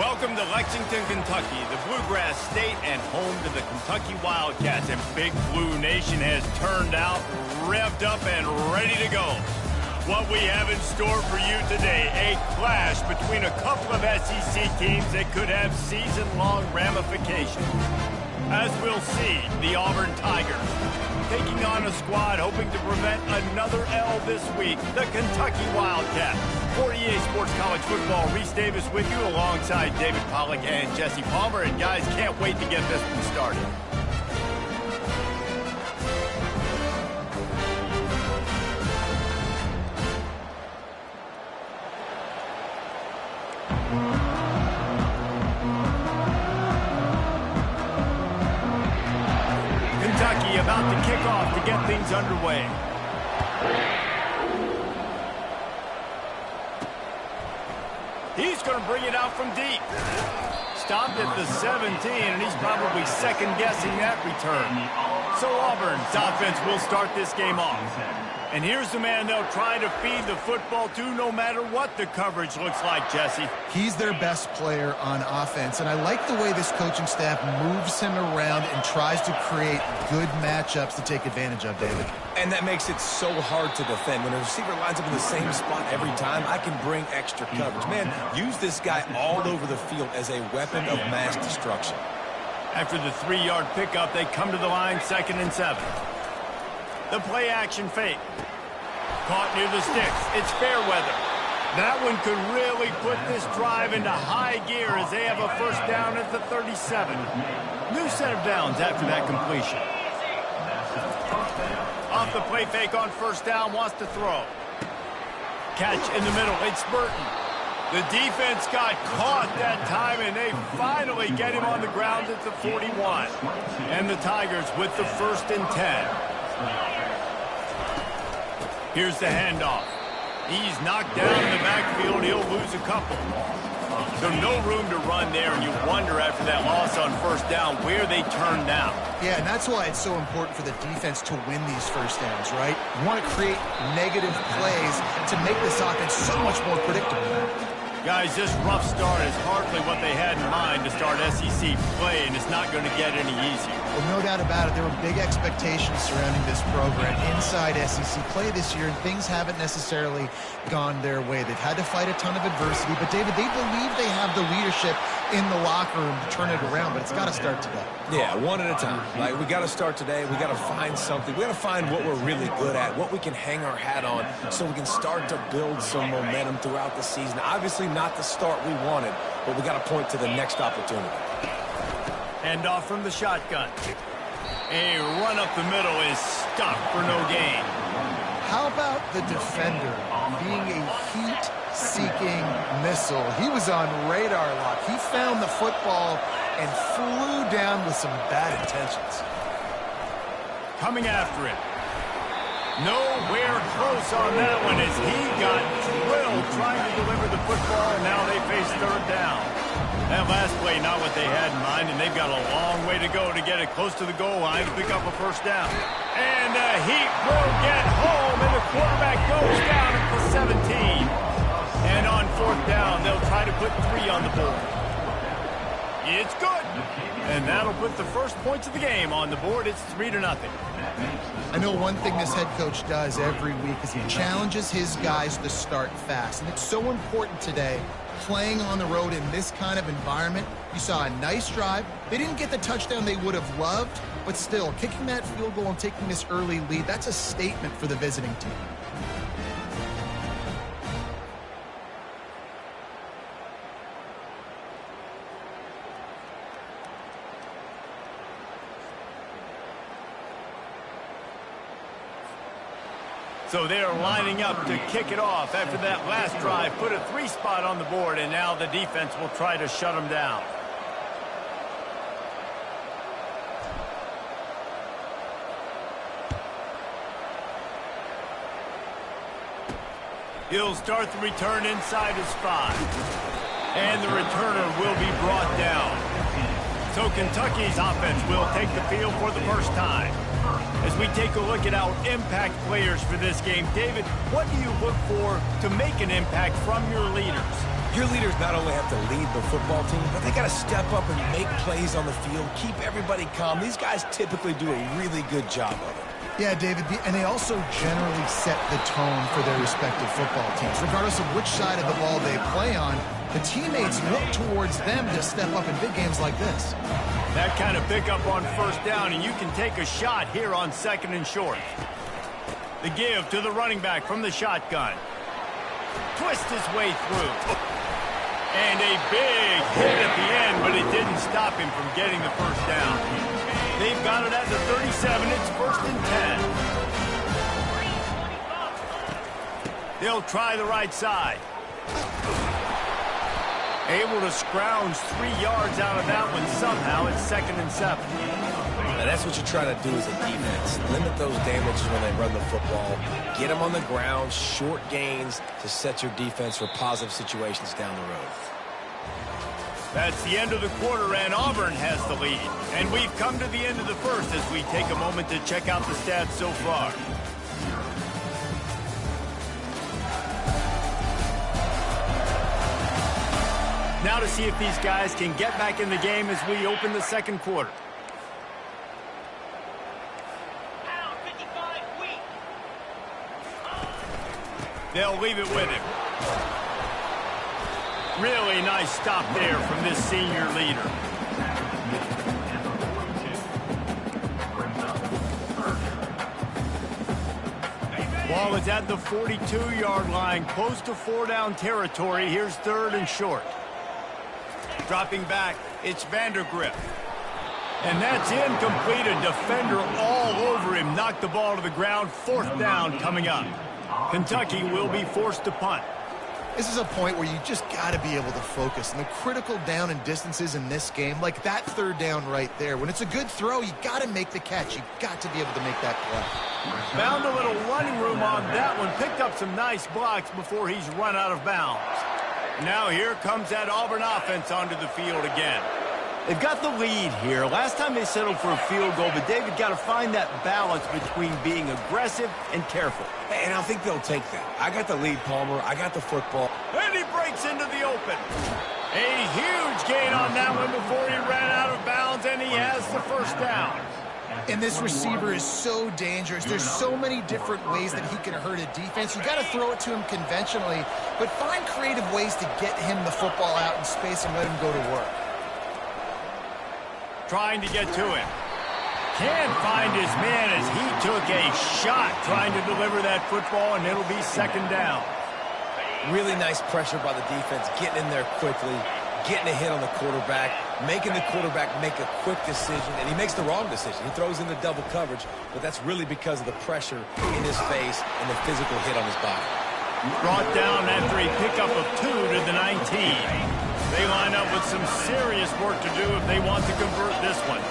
Welcome to Lexington, Kentucky, the Bluegrass State and home to the Kentucky Wildcats. And Big Blue Nation has turned out, revved up, and ready to go. What we have in store for you today, a clash between a couple of SEC teams that could have season-long ramifications. As we'll see, the Auburn Tigers taking on a squad hoping to prevent another L this week, the Kentucky Wildcats. For EA Sports College Football, Reese Davis with you alongside David Pollack and Jesse Palmer. And guys, can't wait to get this one started. Kentucky about to kick off to get things underway. He's going to bring it out from deep. Stopped at the 17, and he's probably second-guessing that return. So Auburn's offense will start this game off. And here's the man they'll try to feed the football to no matter what the coverage looks like, Jesse. He's their best player on offense, and I like the way this coaching staff moves him around and tries to create good matchups to take advantage of, David. And that makes it so hard to defend. When a receiver lines up in the same spot every time, I can bring extra coverage. Man, use this guy all over the field as a weapon of mass destruction. After the 3-yard pickup, they come to the line, 2nd and 7. The play-action fake. Caught near the sticks. It's Fairweather. That one could really put this drive into high gear as they have a first down at the 37. New set of downs after that completion. Off the play fake on first down, wants to throw. Catch in the middle. It's Burton. The defense got caught that time, and they finally get him on the ground at the 41. And the Tigers with the 1st and 10. Here's the handoff. He's knocked down in the backfield. He'll lose a couple. So no room to run there, and you wonder after that loss on first down where they turn now. Yeah, and that's why it's so important for the defense to win these first downs, right? You want to create negative plays to make this offense so much more predictable. Guys, this rough start is hardly what they had in mind to start SEC play, and it's not going to get any easier. Well, no doubt about it. There were big expectations surrounding this program inside SEC play this year, and things haven't necessarily gone their way. They've had to fight a ton of adversity, but, David, they believe they have the leadership in the locker room to turn it around, but it's got to start today. Yeah, one at a time. Like, we got to start today. We got to find something. We got to find what we're really good at, what we can hang our hat on, so we can start to build some momentum throughout the season. Obviously, not the start we wanted, but we got to point to the next opportunity. Hand off from the shotgun. A run up the middle is stopped for no gain. How about the defender being a heat-seeking missile? He was on radar lock. He found the football and flew down with some bad intentions. Coming after it. Nowhere close on that one as he got drilled trying to deliver the football, and now they face 3rd down. That last play, not what they had in mind, and they've got a long way to go to get it close to the goal line to pick up a first down. And the Heat will get home, and the quarterback goes down at the 17. And on 4th down, they'll try to put 3 on the board. It's good. And that'll put the first points of the game on the board. It's 3-0. I know one thing this head coach does every week is he challenges his guys to start fast. And it's so important today, playing on the road in this kind of environment. You saw a nice drive. They didn't get the touchdown they would have loved, but still, kicking that field goal and taking this early lead, that's a statement for the visiting team. So they are lining up to kick it off after that last drive. Put a 3 spot on the board, and now the defense will try to shut them down. He'll start the return inside his 5. And the returner will be brought down. So Kentucky's offense will take the field for the first time. As we take a look at our impact players for this game, David, what do you look for to make an impact from your leaders? Your leaders not only have to lead the football team, but they got to step up and make plays on the field, keep everybody calm. These guys typically do a really good job of it. Yeah, David, and they also generally set the tone for their respective football teams. Regardless of which side of the ball they play on, the teammates look towards them to step up in big games like this. That kind of pickup on first down, and you can take a shot here on 2nd and short. The give to the running back from the shotgun. Twist his way through. And a big hit at the end, but it didn't stop him from getting the first down. They've got it at the 37. It's 1st and 10. They'll try the right side. Able to scrounge 3 yards out of that one somehow. It's 2nd and 7. And that's what you're trying to do as a defense. Limit those damages when they run the football. Get them on the ground, short gains to set your defense for positive situations down the road. That's the end of the quarter, and Auburn has the lead. And we've come to the end of the first as we take a moment to check out the stats so far. Now to see if these guys can get back in the game as we open the second quarter. They'll leave it with him. Really nice stop there from this senior leader. Ball is at the 42-yard line, close to 4-down territory. Here's 3rd and short. Dropping back, it's Vandergrift. And that's incomplete. A defender all over him. Knocked the ball to the ground. 4th down coming up. Kentucky will be forced to punt. This is a point where you just got to be able to focus. And the critical down and distances in this game, like that 3rd down right there, when it's a good throw, you got to make the catch. You got to be able to make that play. Found a little running room on that one. Picked up some nice blocks before he's run out of bounds. Now here comes that Auburn offense onto the field again. They've got the lead here. Last time they settled for a field goal, but David got to find that balance between being aggressive and careful. And I think they'll take that. I got the lead, Palmer. I got the football. And he breaks into the open. A huge gain on that one before he ran out of bounds, and he has the first down. And this receiver is so dangerous. There's so many different ways that he can hurt a defense. You got to throw it to him conventionally, but find creative ways to get him the football out in space and let him go to work. Trying to get to him. Can't find his man as he took a shot trying to deliver that football, and it'll be 2nd down. Really nice pressure by the defense, getting in there quickly, getting a hit on the quarterback, making the quarterback make a quick decision, and he makes the wrong decision. He throws into double coverage, but that's really because of the pressure in his face and the physical hit on his body. Brought down after a pickup of 2 to the 19. They line up with some serious work to do if they want to convert this one.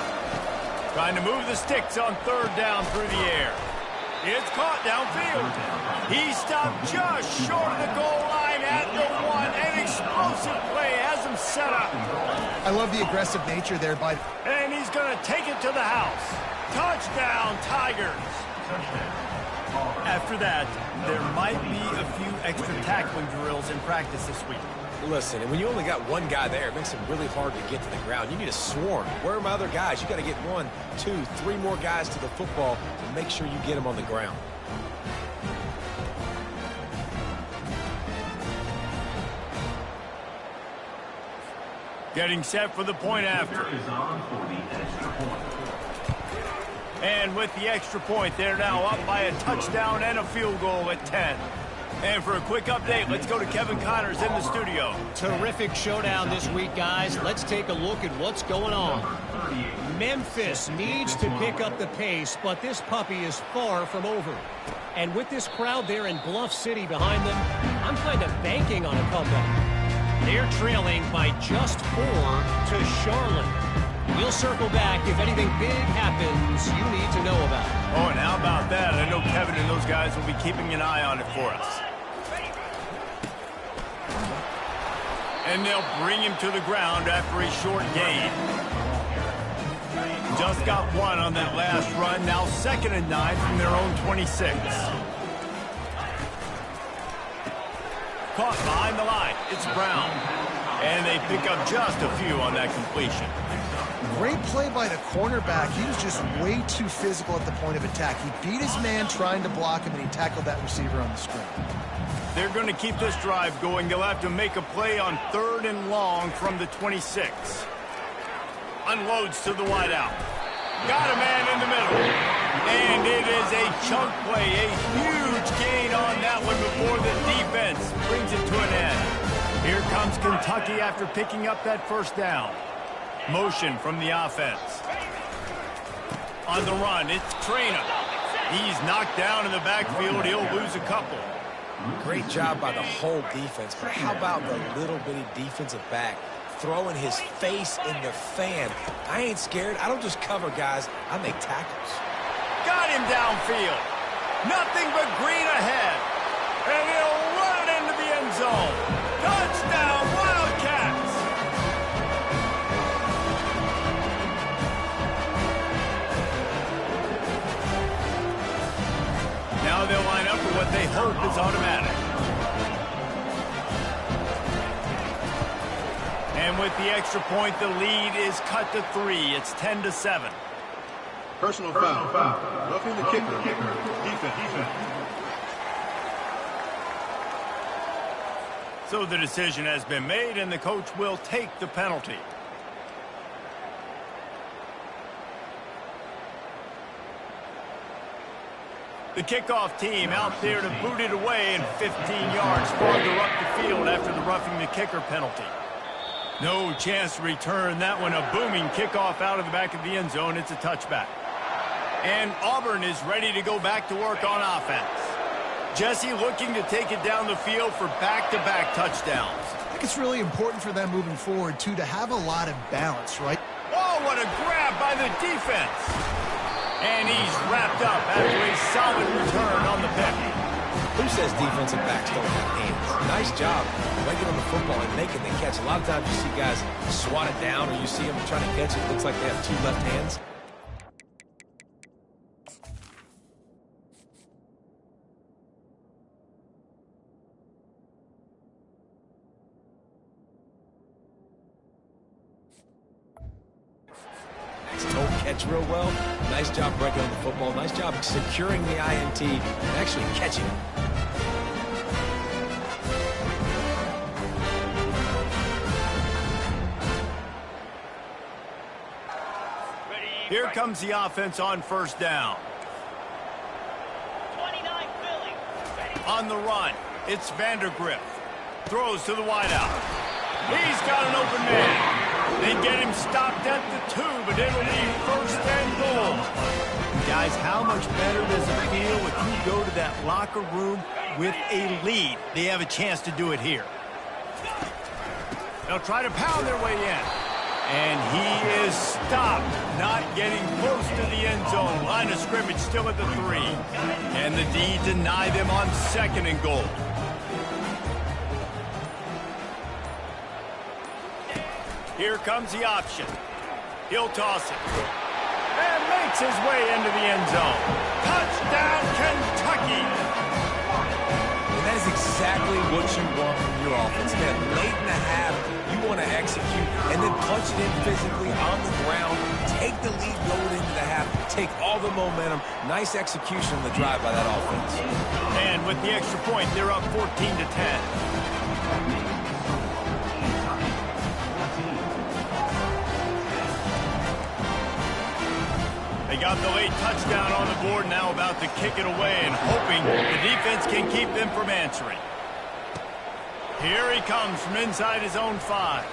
Trying to move the sticks on 3rd down through the air. It's caught downfield. He stopped just short of the goal line at the 1. An explosive play has him set up. I love the aggressive nature there by... And he's going to take it to the house. Touchdown, Tigers. After that, there might be a few extra tackling drills in practice this week. Listen, and when you only got one guy there, it makes it really hard to get to the ground. You need a swarm. Where are my other guys? You got to get 1, 2, 3 more guys to the football to make sure you get them on the ground. Getting set for the point after. And with the extra point, they're now up by a touchdown and a field goal at 10. And for a quick update, let's go to Kevin Connors in the studio. Terrific showdown this week, guys. Let's take a look at what's going on. Memphis needs to pick up the pace, but this puppy is far from over. And with this crowd there in Bluff City behind them, I'm kind of banking on a comeback. They're trailing by just 4 to Charlotte. We'll circle back if anything big happens you need to know about. Oh, and how about that? I know Kevin and those guys will be keeping an eye on it for us. And they'll bring him to the ground after a short gain. Just got one on that last run. Now 2nd and 9 from their own 26. Caught behind the line. It's Brown. And they pick up just a few on that completion. Great play by the cornerback. He was just way too physical at the point of attack. He beat his man trying to block him, and he tackled that receiver on the screen. They're going to keep this drive going. They'll have to make a play on 3rd and long from the 26. Unloads to the wideout. Got a man in the middle. And it is a chunk play. A huge gain on that one before the defense brings it to an end. Here comes Kentucky after picking up that 1st down. Motion from the offense. On the run, it's Traynor. He's knocked down in the backfield. He'll lose a couple. Great job by the whole defense, but how about the little bitty defensive back throwing his face in the fan? I ain't scared. I don't just cover guys. I make tackles. Got him downfield. Nothing but green ahead. And he'll run it into the end zone. Touchdown, Wildcats! Now they'll line up for what they hope is automatic. And with the extra point, the lead is cut to 3. It's 10-7. Personal foul. Roughing the kicker. Defense. So the decision has been made, and the coach will take the penalty. The kickoff team out there to boot it away, and 15 yards farther up the field after the roughing the kicker penalty. No chance to return that one. A booming kickoff out of the back of the end zone. It's a touchback. And Auburn is ready to go back to work on offense. Jesse looking to take it down the field for back-to-back touchdowns. I think it's really important for them moving forward, too, to have a lot of balance, right? Oh, what a grab by the defense. And he's wrapped up after a solid return on the pick. Who says defensive backs don't have hands? Nice job breaking on the football and making the catch. A lot of times you see guys swat it down, or you see them trying to catch it. It looks like they have 2 left hands. Don't catch real well. Nice job breaking on the football. Nice job securing the INT and actually catching it. Here comes the offense on 1st down. 29 Philly. On the run, it's Vandergrift. Throws to the wideout. He's got an open man. They get him stopped at the 2, but it'll be 1st and goal. Guys, how much better does it feel if you go to that locker room with a lead? They have a chance to do it here. They'll try to pound their way in. And he is stopped, not getting close to the end zone. Line of scrimmage still at the 3. And the D deny them on 2nd and goal. Here comes the option. He'll toss it. And makes his way into the end zone. Touchdown, Kentucky! And that is exactly what you want from your offense. Man, late in the half, you want to execute and then punch it in physically on the ground. Take the lead going into the half. Take all the momentum. Nice execution on the drive by that offense. And with the extra point, they're up 14-10. They got the late touchdown on the board, now about to kick it away and hoping the defense can keep them from answering. Here he comes from inside his own 5.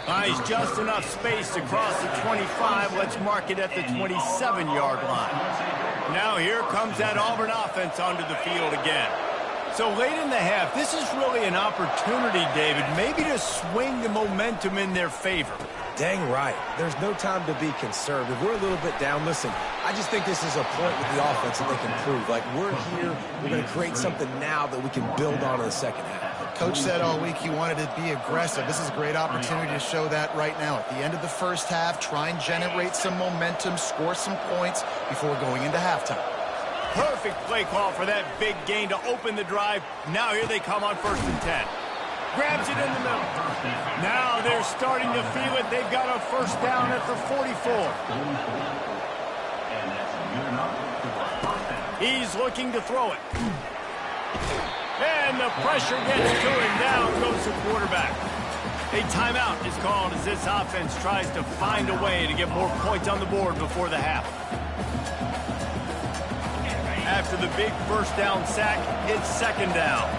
Buys just enough space to cross the 25. Let's mark it at the 27-yard line. Now here comes that Auburn offense onto the field again. So late in the half, this is really an opportunity, David, maybe to swing the momentum in their favor. Dang right. There's no time to be conservative. We're a little bit down. Listen, I just think this is a point with the offense that they can prove. Like, we're here. We're going to create something now that we can build on in the second half. Coach said all week he wanted to be aggressive. This is a great opportunity to show that right now. At the end of the first half, try and generate some momentum, score some points before going into halftime. Perfect play call for that big gain to open the drive. Now here they come on 1st and 10. Grabs it in the middle. Now they're starting to feel it. They've got a first down at the 44. He's looking to throw it. And the pressure gets to him. Down goes the quarterback. A timeout is called as this offense tries to find a way to get more points on the board before the half. After the big first down sack, it's 2nd down.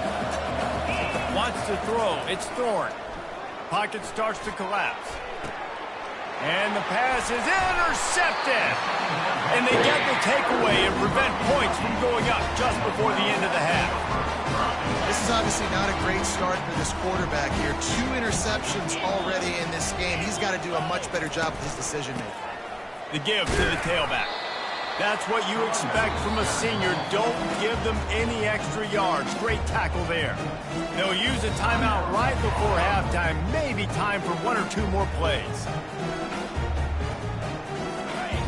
Wants to throw. It's Thorne. Pocket starts to collapse. And the pass is intercepted. And they get the takeaway and prevent points from going up just before the end of the half. This is obviously not a great start for this quarterback here. 2 interceptions already in this game. He's got to do a much better job with his decision-making. The give to the tailback. That's what you expect from a senior. Don't give them any extra yards. Great tackle there. They'll use a timeout right before halftime. Maybe time for 1 or 2 more plays.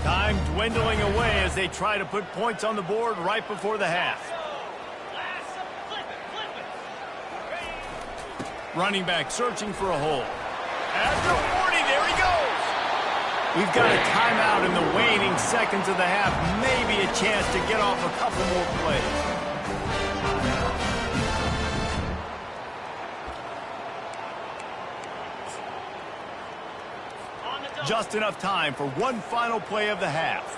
Time dwindling away as they try to put points on the board right before the half. Running back searching for a hole. After 40, there he goes. We've got a timeout in the waning seconds of the half. Maybe a chance to get off a couple more plays. Just enough time for one final play of the half.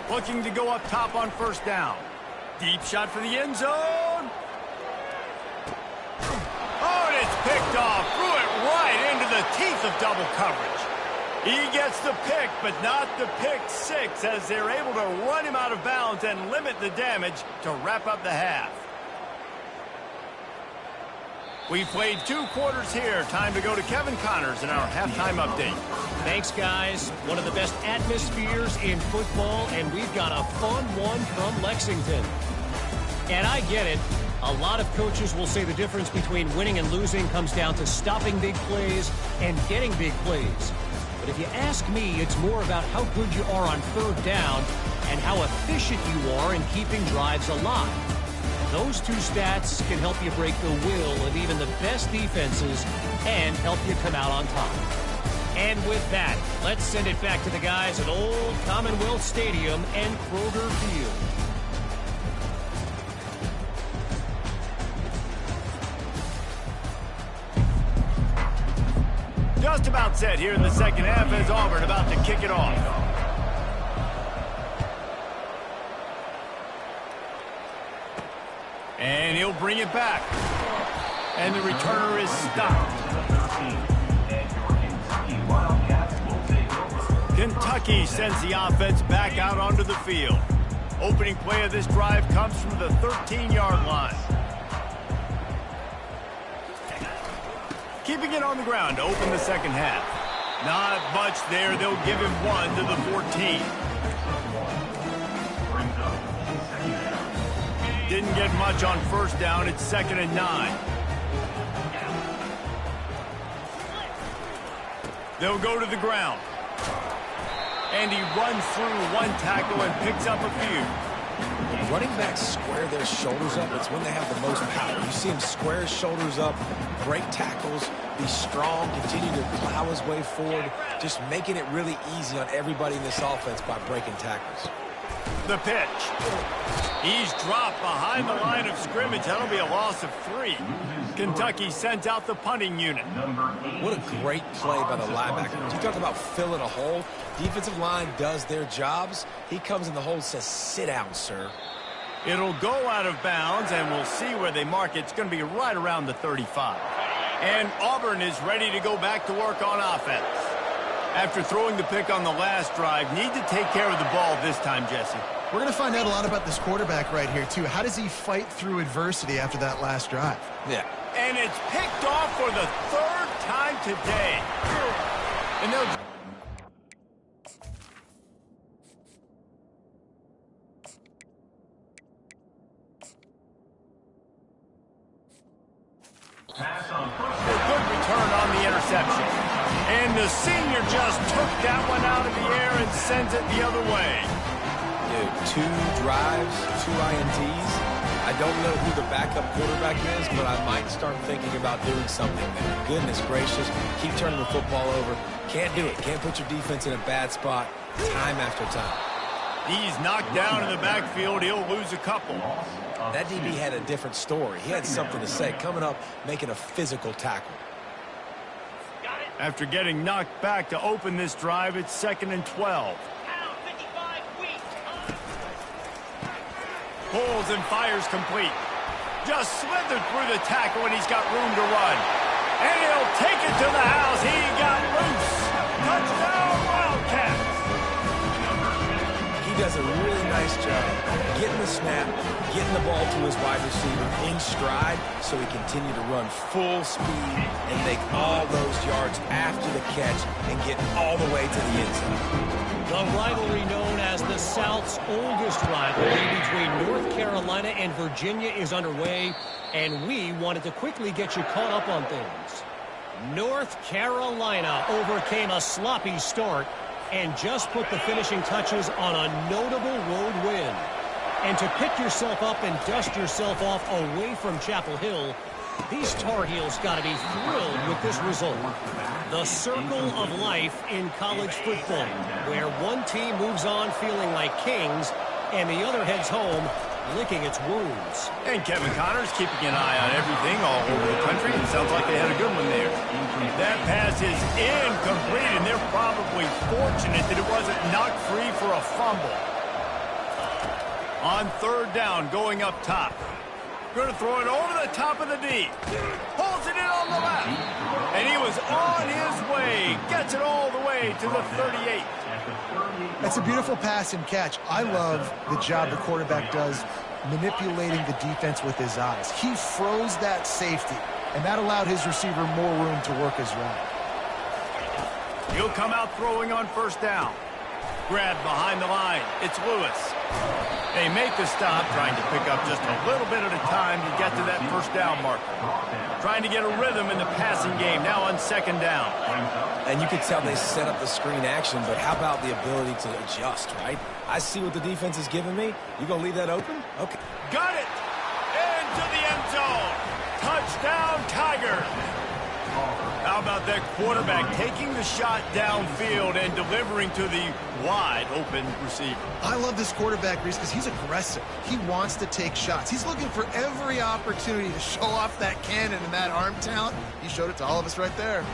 Looking to go up top on 1st down. Deep shot for the end zone. Oh, and it's picked off. Threw it right into the teeth of double coverage. He gets the pick, but not the pick 6 as they're able to run him out of bounds and limit the damage to wrap up the half. We played 2 quarters here. Time to go to Kevin Connors in our halftime update. Thanks, guys. One of the best atmospheres in football, and we've got a fun one from Lexington. And I get it. A lot of coaches will say the difference between winning and losing comes down to stopping big plays and getting big plays. But if you ask me, it's more about how good you are on 3rd down and how efficient you are in keeping drives alive. Those 2 stats can help you break the will of even the best defenses and help you come out on top. And with that, let's send it back to the guys at Old Commonwealth Stadium and Kroger Field. Just about set here in the 2nd half as Auburn about to kick it off. And he'll bring it back. And the returner is stopped. Kentucky sends the offense back out onto the field. Opening play of this drive comes from the 13-yard line. Keeping it on the ground to open the 2nd half. Not much there. They'll give him 1 to the 14. Didn't get much on 1st down. It's 2nd and 9. They'll go to the ground. And he runs through 1 tackle and picks up a few. Running backs square their shoulders up. It's when they have the most power. You see him square his shoulders up, break tackles, be strong, continue to plow his way forward, just making it really easy on everybody in this offense by breaking tackles. The pitch. He's dropped behind the line of scrimmage. That'll be a loss of 3. Kentucky sends out the punting unit. What a great play by the linebacker. You talk about filling a hole. Defensive line does their jobs. He comes in the hole and says, "Sit down, sir." It'll go out of bounds, and we'll see where they mark it. It's going to be right around the 35. And Auburn is ready to go back to work on offense. After throwing the pick on the last drive, need to take care of the ball this time, Jesse. We're going to find out a lot about this quarterback right here, too. How does he fight through adversity after that last drive? Yeah. And it's picked off for the 3rd time today. And they'll... reception. And the senior just took that one out of the air and sends it the other way. Dude, 2 drives, 2 INTs. I don't know who the backup quarterback is, but I might start thinking about doing something there. Goodness gracious, keep turning the football over. Can't do it. Can't put your defense in a bad spot time after time. He's knocked down in the backfield. He'll lose a couple. That DB had a different story. He had something to say, coming up, making a physical tackle. After getting knocked back to open this drive, it's 2nd and 12. Pulls and fires complete. Just slithered through the tackle, and he's got room to run. And he'll take it to the house. He got loose. Touchdown, Wildcats. He does a really nice job getting the snap, getting the ball to his wide receiver in stride so he continue to run full speed and make all those yards after the catch and get all the way to the end zone. The rivalry known as the South's oldest rivalry between North Carolina and Virginia is underway, and we wanted to quickly get you caught up on things. North Carolina overcame a sloppy start and just put the finishing touches on a notable road win. And to pick yourself up and dust yourself off away from Chapel Hill, these Tar Heels got to be thrilled with this result. The circle of life in college football, where one team moves on feeling like kings and the other heads home licking its wounds. And Kevin Connors keeping an eye on everything all over the country. It sounds like they had a good one there. That pass is incomplete, and they're probably fortunate that it wasn't knocked free for a fumble. On 3rd down, going up top. Going to throw it over the top of the D. Pulls it in on the left. And he was on his way. Gets it all the way to the 38. That's a beautiful pass and catch. I love the job the quarterback does manipulating the defense with his eyes. He froze that safety, and that allowed his receiver more room to work his route. He'll come out throwing on 1st down. Grabbed behind the line. It's Lewis. They make the stop, trying to pick up just a little bit at a time to get to that 1st down marker. Trying to get a rhythm in the passing game, now on 2nd down. And you could tell they set up the screen action, but how about the ability to adjust, right? I see what the defense is giving me. You gonna leave that open? Okay. Got it! Into the end zone! Touchdown, Tigers! How about that quarterback taking the shot downfield and delivering to the wide-open receiver? I love this quarterback, Reese, because he's aggressive. He wants to take shots. He's looking for every opportunity to show off that cannon and that arm talent. He showed it to all of us right there.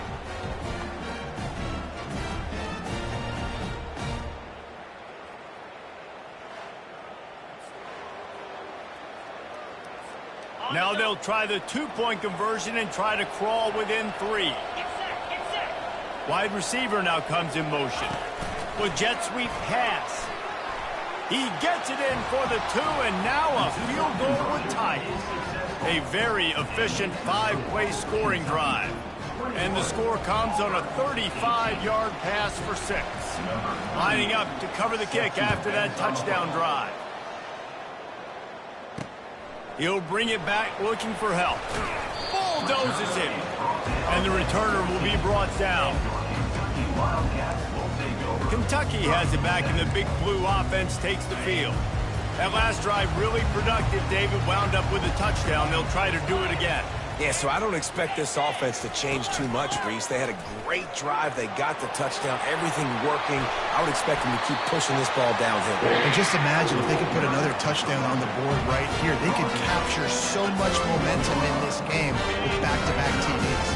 Now they'll try the 2-point conversion and try to crawl within 3. Wide receiver now comes in motion. With jet sweep pass. He gets it in for the 2, and now a field goal would tie it. A very efficient 5-play scoring drive. And the score comes on a 35-yard pass for 6. Lining up to cover the kick after that touchdown drive. He'll bring it back looking for help. Bulldozes him. And the returner will be brought down. Kentucky has it back, and the Big Blue offense takes the field. That last drive really productive. David wound up with a touchdown. They'll try to do it again. Yeah, so I don't expect this offense to change too much, Reese. They had a great drive. They got the touchdown. Everything working. I would expect them to keep pushing this ball downhill. And just imagine if they could put another touchdown on the board right here. They could capture so much momentum in this game with back-to-back TDs.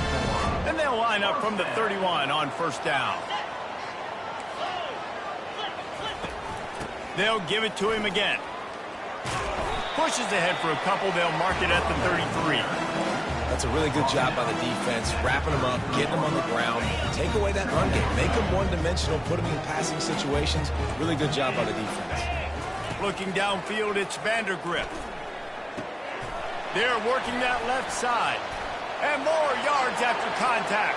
And they'll line up from the 31 on 1st down. They'll give it to him again. Pushes ahead for a couple. They'll mark it at the 33. That's a really good job by the defense, wrapping them up, getting them on the ground. Take away that run game. Make them one-dimensional, put them in passing situations. Really good job by the defense. Looking downfield, it's Vandergrift. They're working that left side. And more yards after contact.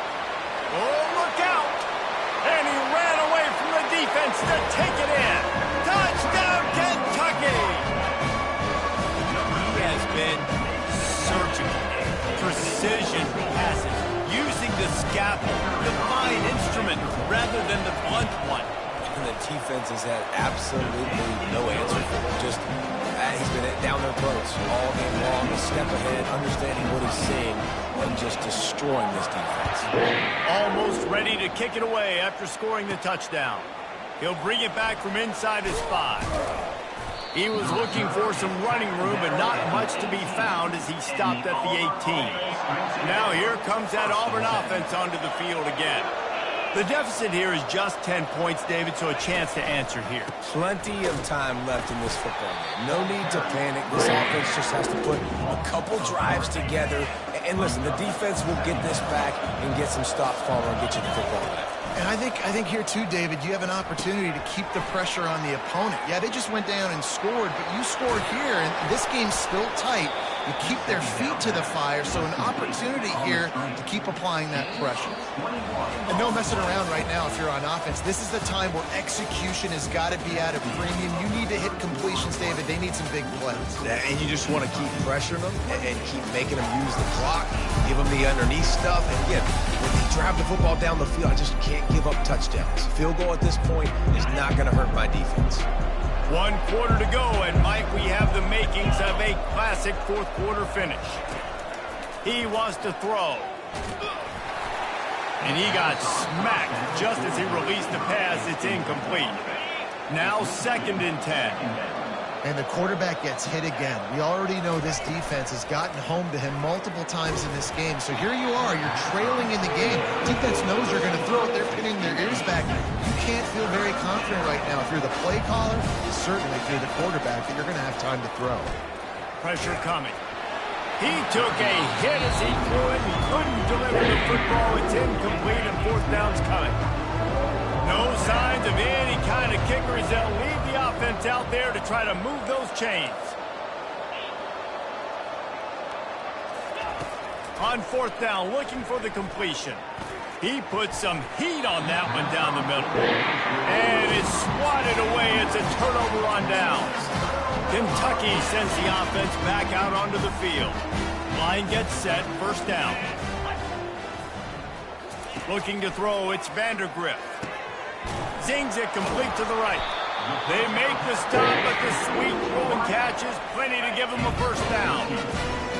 Oh, look out! And he ran away from the defense to take it in. Touchdown, Kentucky! He has been surgical. Precision passes, using the scaffold one. And the defense has had absolutely no answer for him. Just, he's been down their throats all game long, a step ahead, understanding what he's seeing, and just destroying this defense. Almost ready to kick it away after scoring the touchdown. He'll bring it back from inside his 5. He was looking for some running room, but not much to be found as he stopped at the 18. Now here comes that Auburn offense onto the field again. The deficit here is just 10 points, David, so a chance to answer here. Plenty of time left in this football game. No need to panic. This offense just has to put a couple drives together. And listen, the defense will get this back and get some stops, Palmer, and get you the football back. And I think here too, David, you have an opportunity to keep the pressure on the opponent. Yeah, they just went down and scored, but you scored here, and this game's still tight. You keep their feet to the fire, so an opportunity here to keep applying that pressure. And no messing around right now if you're on offense. This is the time where execution has got to be at a premium. You need to hit completions, David. They need some big plays. And you just want to keep pressuring them and keep making them use the clock, give them the underneath stuff. And again, when they drive the football down the field, I just can't give up touchdowns. Field goal at this point is not going to hurt my defense. 1 quarter to go, and Mike, we have the makings of a classic fourth quarter finish. He wants to throw. And he got smacked just as he released the pass. It's incomplete. Now 2nd and 10. And the quarterback gets hit again. We already know this defense has gotten home to him multiple times in this game. So here you are, you're trailing in the game. Defense knows you're going to throw it. They're pinning their ears back. You can't feel very confident right now. If you're the play caller, certainly if you're the quarterback, that you're going to have time to throw. Pressure coming. He took a hit as he threw it and couldn't deliver the football. It's incomplete and 4th down's coming. No signs of any kind of kickers. They'll leave the offense out there to try to move those chains. On 4th down, looking for the completion. He put some heat on that one down the middle. And it's swatted away. It's a turnover on downs. Kentucky sends the offense back out onto the field. Line gets set, 1st down. Looking to throw, it's Vandergrift. Zings it complete to the right. They make the stop, but the sweet throw and catch is plenty to give them a 1st down.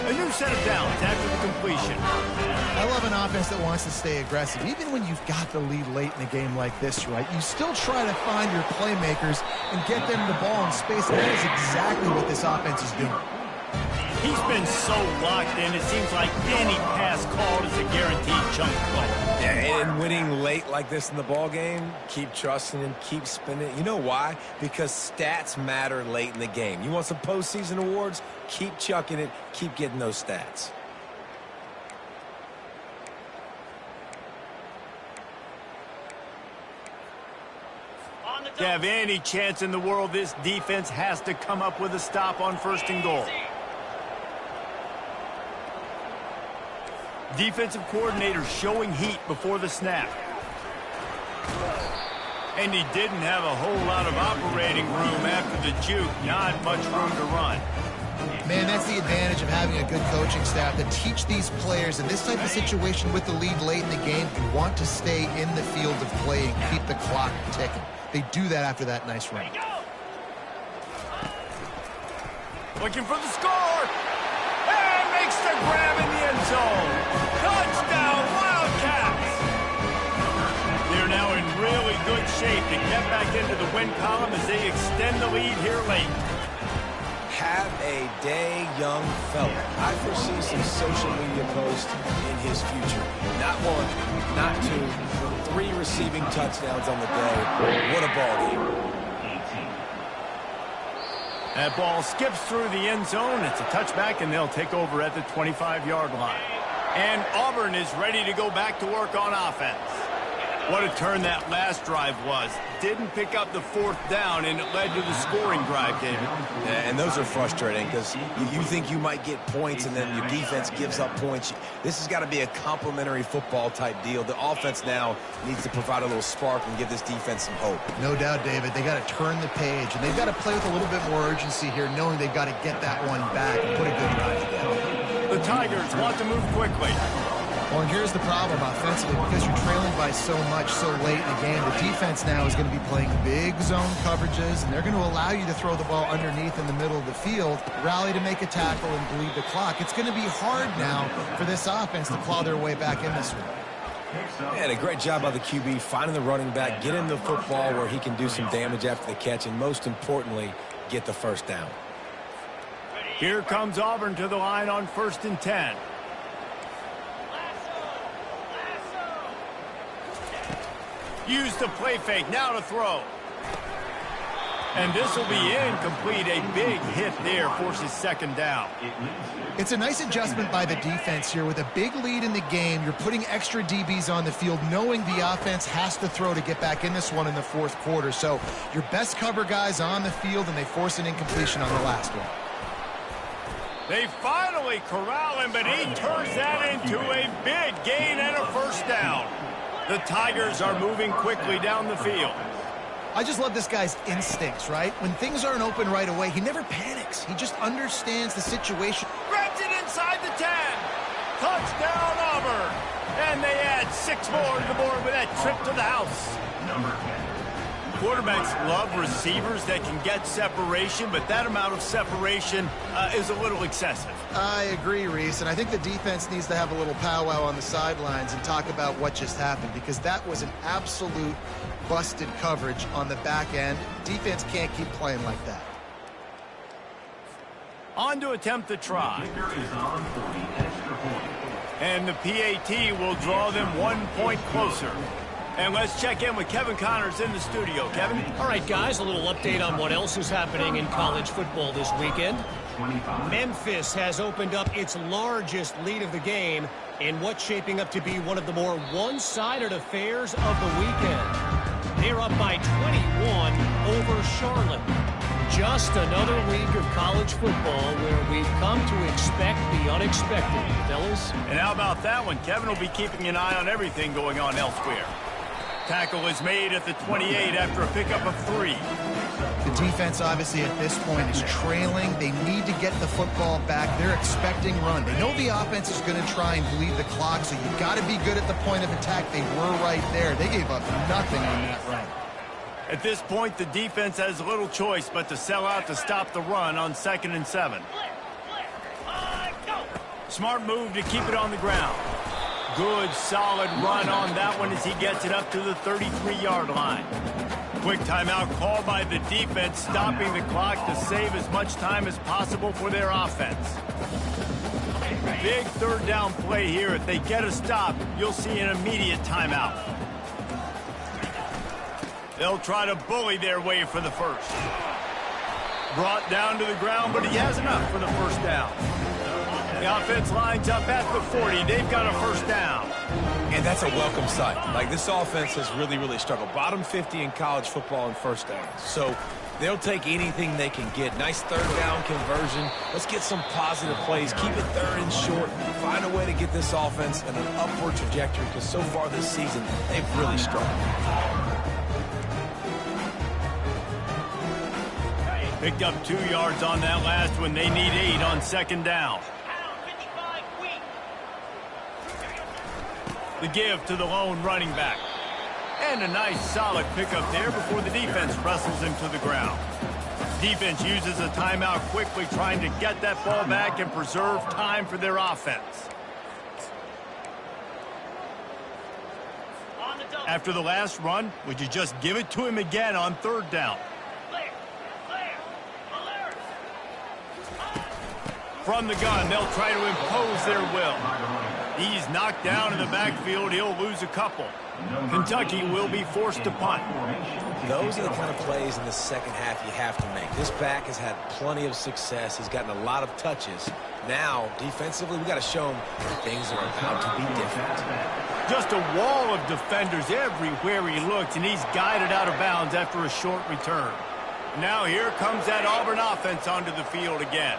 A new set of downs after the completion. I love an offense that wants to stay aggressive. Even when you've got the lead late in a game like this, right, you still try to find your playmakers and get them the ball in space, and that is exactly what this offense is doing. He's been so locked in, it seems like any pass called is a guaranteed chunk play. Yeah, and winning late like this in the ball game, keep trusting him, keep spinning. You know why? Because stats matter late in the game. You want some postseason awards? Keep chucking it, keep getting those stats. To have any chance in the world, this defense has to come up with a stop on 1st and goal. Defensive coordinator showing heat before the snap. And he didn't have a whole lot of operating room after the juke. Not much room to run. Man, that's the advantage of having a good coaching staff that teach these players in this type of situation with the lead late in the game. You want to stay in the field of play and keep the clock ticking. They do that after that nice run. Looking for the score. And makes the grab in the end zone. Touchdown, Wildcats! They're now in really good shape to get back into the win column as they extend the lead here late. Have a day, young fella. I foresee some social media posts in his future. Not 1, not 2, but 3 receiving touchdowns on the day. What a ball game. That ball skips through the end zone. It's a touchback, and they'll take over at the 25-yard line. And Auburn is ready to go back to work on offense. What a turn that last drive was. Didn't pick up the 4th down, and it led to the scoring drive, David. Yeah, and those are frustrating because you think you might get points, and then your defense gives up points. This has got to be a complementary football-type deal. The offense now needs to provide a little spark and give this defense some hope. No doubt, David. They got to turn the page, and they've got to play with a little bit more urgency here, knowing they've got to get that one back and put a good drive together. The Tigers want to move quickly. Well, and here's the problem offensively. Because you're trailing by so much so late in the game, the defense now is going to be playing big zone coverages, and they're going to allow you to throw the ball underneath in the middle of the field, rally to make a tackle, and bleed the clock. It's going to be hard now for this offense to claw their way back in this one. And a great job by the QB finding the running back, get him the football where he can do some damage after the catch, and most importantly, get the first down. Here comes Auburn to the line on 1st and 10. Use the play fake, now to throw. And this will be incomplete. A big hit there forces 2nd down. It's a nice adjustment by the defense here. With a big lead in the game, you're putting extra DBs on the field, knowing the offense has to throw to get back in this one in the 4th quarter. So your best cover guys on the field, and they force an incompletion on the last one. They finally corral him, but he turns that into a big gain and a 1st down. The Tigers are moving quickly down the field. I just love this guy's instincts, right? When things aren't open right away, he never panics. He just understands the situation. Grabs it inside the 10. Touchdown, Auburn. And they add 6 more to the board with that trip to the house. Quarterbacks love receivers that can get separation, but that amount of separation is a little excessive. I agree, Reese, and I think the defense needs to have a little powwow on the sidelines and talk about what just happened, because that was an absolute busted coverage on the back end. Defense can't keep playing like that. On to attempt the try. And the PAT will draw them 1 point closer. And let's check in with Kevin Connors in the studio. Kevin? All right, guys, a little update on what else is happening in college football this weekend. Memphis has opened up its largest lead of the game in what's shaping up to be one of the more one-sided affairs of the weekend. They're up by 21 over Charlotte. Just another week of college football where we've come to expect the unexpected, fellas. And how about that one? Kevin will be keeping an eye on everything going on elsewhere. Tackle is made at the 28 after a pickup of 3. The defense, obviously, at this point is trailing. They need to get the football back. They're expecting run. They know the offense is going to try and bleed the clock, so you got to be good at the point of attack. They were right there. They gave up nothing on that run. At this point, the defense has little choice but to sell out to stop the run on 2nd and 7. Smart move to keep it on the ground. Good, solid run on that one as he gets it up to the 33-yard line. Quick timeout called by the defense, stopping the clock to save as much time as possible for their offense. Big 3rd down play here. If they get a stop, you'll see an immediate timeout. They'll try to bully their way for the 1st. Brought down to the ground, but he has enough for the 1st down. The offense lines up at the 40. They've got a 1st down. And that's a welcome sight. Like, this offense has really struggled. Bottom 50 in college football in 1st downs. So they'll take anything they can get. Nice 3rd down conversion. Let's get some positive plays. Keep it 3rd and short. Find a way to get this offense in an upward trajectory, because so far this season, they've really struggled. Picked up 2 yards on that last one. They need 8 on 2nd down. The give to the lone running back. And a nice solid pickup there before the defense wrestles him to the ground. Defense uses a timeout quickly, trying to get that ball back and preserve time for their offense. After the last run, would you just give it to him again on 3rd down? From the gun, they'll try to impose their will. He's knocked down in the backfield. He'll lose a couple. Kentucky will be forced to punt. Those are the kind of plays in the 2nd half you have to make. This back has had plenty of success. He's gotten a lot of touches. Now, defensively, we got to show him things are about to be different. Just a wall of defenders everywhere he looks, and he's guided out of bounds after a short return. Now here comes that Auburn offense onto the field again.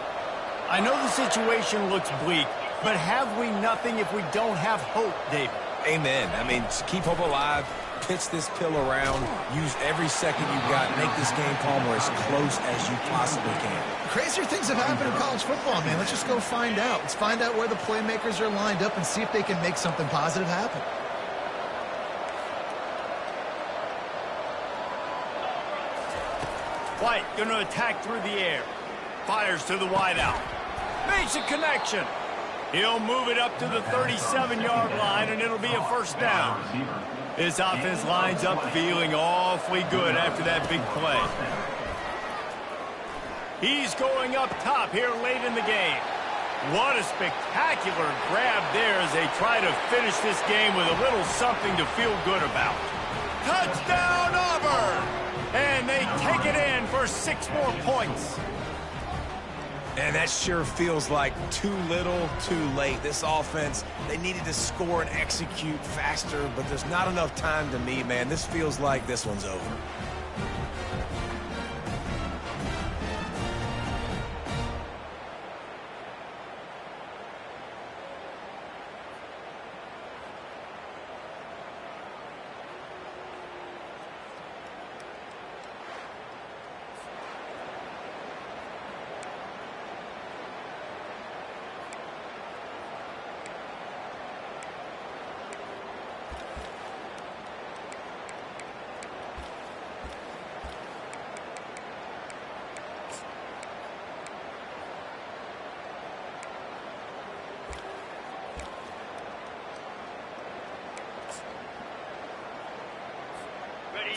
I know the situation looks bleak, but have we nothing if we don't have hope, David? Amen. I mean, keep hope alive. pitch this pill around, use every second you got, make this game calmer as close as you possibly can. Crazier things have happened in college football, man. Let's just go find out. Let's find out where the playmakers are lined up and see if they can make something positive happen. White going to attack through the air. Fires to the wideout. Makes a connection. He'll move it up to the 37-yard line, and it'll be a first down. This offense lines up feeling awfully good after that big play. He's going up top here late in the game. What a spectacular grab there as they try to finish this game with a little something to feel good about. Touchdown, Auburn! And they take it in for 6 more points. And that sure feels like too little, too late. This offense, they needed to score and execute faster, but there's not enough time to me, man. This feels like this one's over.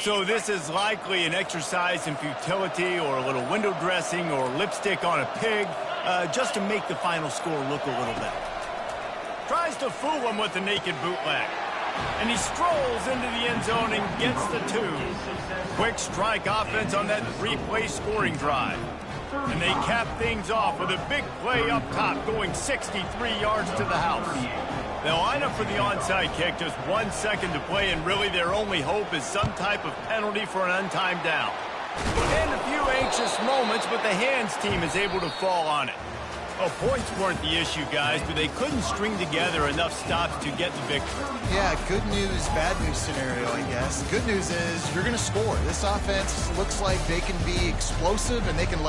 So this is likely an exercise in futility or a little window dressing or lipstick on a pig just to make the final score look a little better. Tries to fool him with the naked bootleg. And he strolls into the end zone and gets the 2. Quick strike offense on that 3-play scoring drive. And they cap things off with a big play up top going 63 yards to the house. They'll line up for the onside kick, just 1 second to play, and really their only hope is some type of penalty for an untimed down. And a few anxious moments, but the hands team is able to fall on it. Well, points weren't the issue, guys, but they couldn't string together enough stops to get the victory. Yeah, good news, bad news scenario, I guess. Good news is you're going to score. This offense looks like they can be explosive and they can light